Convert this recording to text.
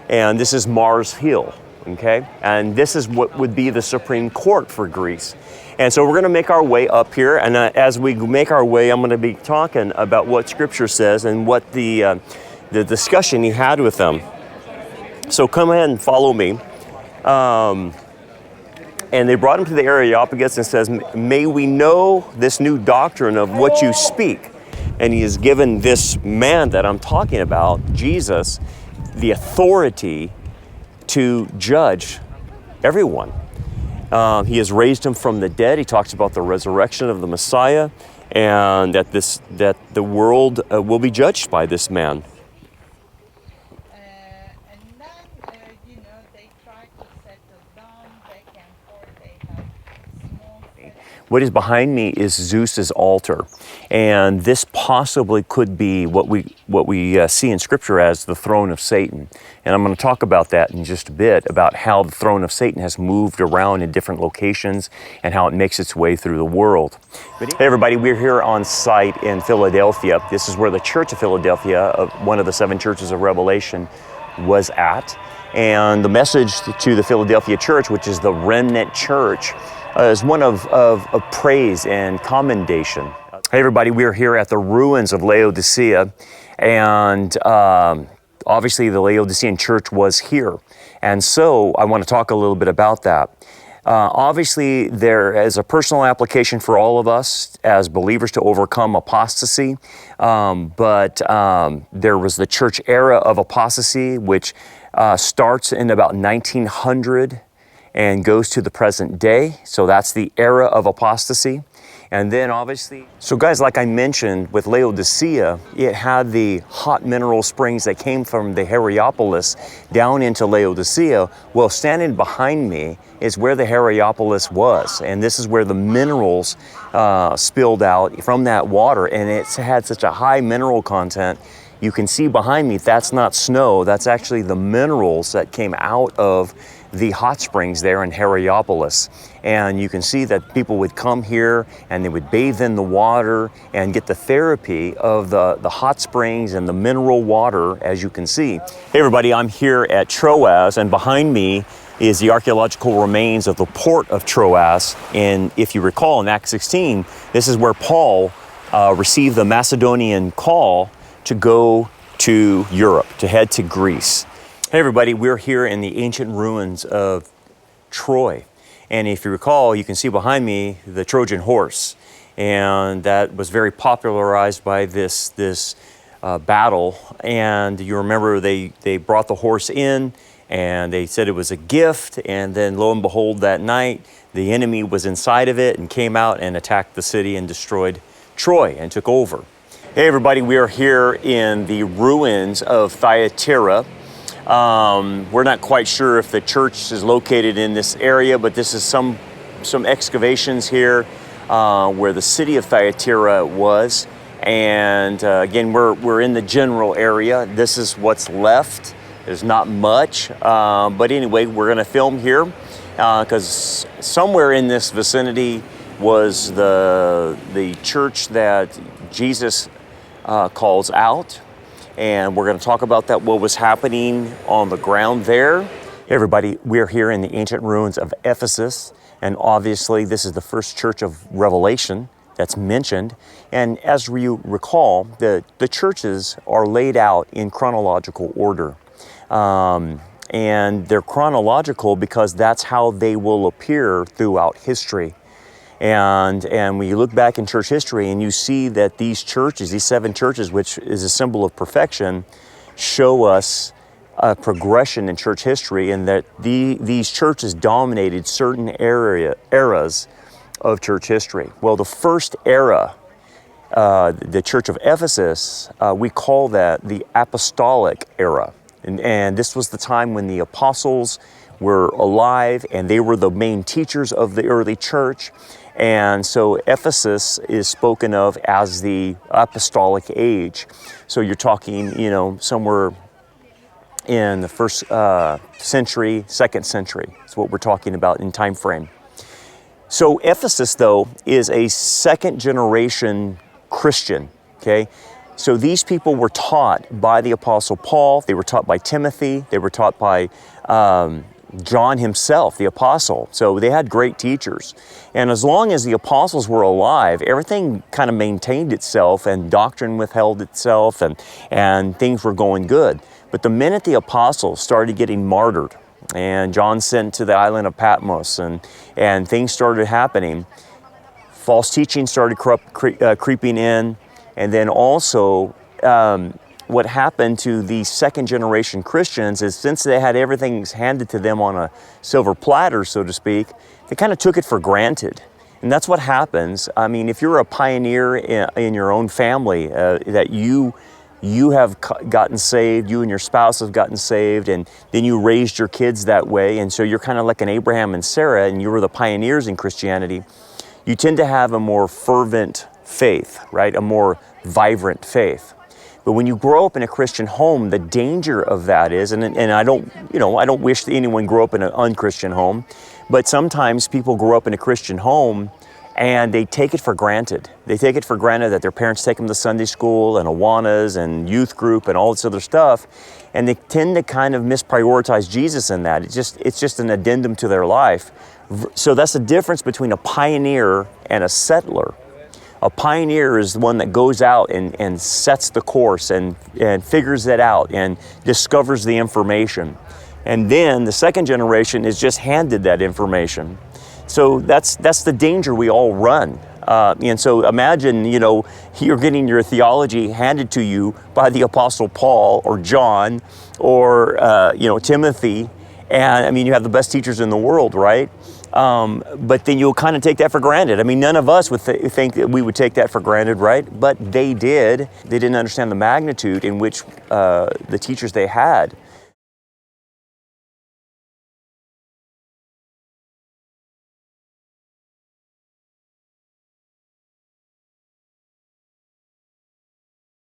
and this is Mars Hill, okay? And this is what would be the Supreme Court for Greece. And so we're going to make our way up here, and as we make our way, I'm going to be talking about what Scripture says and what the discussion he had with them. So come ahead and follow me. And they brought him to the Areopagus and says, may we know this new doctrine of what you speak. And he has given this man that I'm talking about, Jesus, the authority to judge everyone. He has raised him from the dead. He talks about the resurrection of the Messiah, and that the world will be judged by this man. What is behind me is Zeus's altar, and this possibly could be what we see in Scripture as the throne of Satan. And I'm going to talk about that in just a bit, about how the throne of Satan has moved around in different locations and how it makes its way through the world. Hey everybody, we're here on site in Philadelphia. This is where the Church of Philadelphia, one of the 7 churches of Revelation, was at. And the message to the Philadelphia church, which is the remnant church, is one of praise and commendation. Hey everybody, we're here at the ruins of Laodicea, and obviously the Laodicean church was here. And so I want to talk a little bit about that. Obviously there is a personal application for all of us as believers to overcome apostasy, but there was the church era of apostasy, which starts in about 1900 and goes to the present day. So that's the era of apostasy. And then obviously, so guys, like I mentioned with Laodicea, it had the hot mineral springs that came from the Hierapolis down into Laodicea. Well, standing behind me is where the Hierapolis was. And this is where the minerals spilled out from that water. And it's had such a high mineral content. You can see behind me, that's not snow. That's actually the minerals that came out of the hot springs there in Hierapolis. And you can see that people would come here and they would bathe in the water and get the therapy of the hot springs and the mineral water, as you can see. Hey everybody, I'm here at Troas, and behind me is the archaeological remains of the port of Troas. And if you recall in Acts 16, this is where Paul received the Macedonian call to go to Europe, to head to Greece. Hey everybody, we're here in the ancient ruins of Troy. And if you recall, you can see behind me the Trojan horse. And that was very popularized by this battle. And you remember they brought the horse in and they said it was a gift. And then lo and behold, that night, the enemy was inside of it and came out and attacked the city and destroyed Troy and took over. Hey everybody, we are here in the ruins of Thyatira. We're not quite sure if the church is located in this area, but this is some excavations here where the city of Thyatira was. And again, we're in the general area. This is what's left. There's not much, but anyway, we're going to film here because somewhere in this vicinity was the church that Jesus calls out. And we're going to talk about that, what was happening on the ground there. Hey everybody, we're here in the ancient ruins of Ephesus. And obviously, this is the first church of Revelation that's mentioned. And as you recall, the churches are laid out in chronological order. And they're chronological because that's how they will appear throughout history. And when you look back in church history and you see that these churches, these 7 churches, which is a symbol of perfection, show us a progression in church history, and that these churches dominated certain eras of church history. Well, the first era, the church of Ephesus, we call that the apostolic era. And this was the time when the apostles were alive and they were the main teachers of the early church. And so Ephesus is spoken of as the apostolic age. So you're talking, somewhere in the first century, second century. That's what we're talking about in time frame. So Ephesus, though, is a second generation Christian, okay? So these people were taught by the Apostle Paul, they were taught by Timothy, they were taught by John himself, the apostle. So they had great teachers. And as long as the apostles were alive, everything kind of maintained itself and doctrine withheld itself and things were going good. But the minute the apostles started getting martyred and John sent to the island of Patmos and things started happening, false teaching started creeping in. And then also what happened to the second generation Christians is since they had everything handed to them on a silver platter, so to speak, they kind of took it for granted. And that's what happens. I mean, if you're a pioneer in your own family, that you have gotten saved, you and your spouse have gotten saved, and then you raised your kids that way, and so you're kind of like an Abraham and Sarah, and you were the pioneers in Christianity, you tend to have a more fervent faith, right? A more vibrant faith. But when you grow up in a Christian home, the danger of that is, and I don't wish that anyone grew up in an unchristian home, but sometimes people grow up in a Christian home and they take it for granted. They take it for granted that their parents take them to Sunday school and Awanas and youth group and all this other stuff, and they tend to kind of misprioritize Jesus in that. It's just an addendum to their life. So that's the difference between a pioneer and a settler. A pioneer is the one that goes out and sets the course and figures it out and discovers the information. And then the second generation is just handed that information. So that's the danger we all run. And so imagine, you're getting your theology handed to you by the Apostle Paul or John or, Timothy. And I mean, you have the best teachers in the world, right? But then you'll kind of take that for granted. I mean, none of us would think that we would take that for granted, right? But they did. They didn't understand the magnitude in which the teachers they had